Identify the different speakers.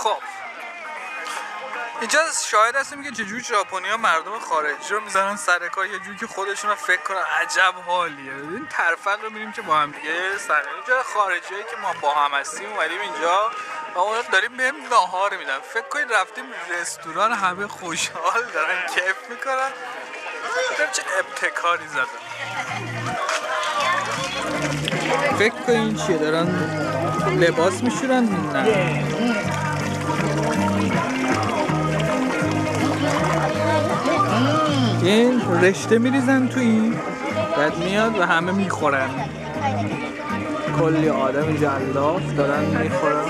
Speaker 1: خب اینجا شاهد هستیم که چجوری ژاپنی‌ها مردم خارجی رو میزنن سر کار، یه جوری که خودشون رو فکر کنن عجب حالیه. این ترفند رو می‌بینیم که با هم دیگه سر اینجا خارجیایی که ما با هم هستیم اومدیم اینجا و اونا داریم بهم ناهار میدن. فکر کنید رفتیم رستوران، همه خوشحال دارن کیف میکنن. ببین چه ابتکاری زدن. فکر کنید چیه دارن لباس میشورن؟ نه این رشته میریزن تو این بعد میاد و همه میخورن. کلی آدم جلاف دارن میخورن.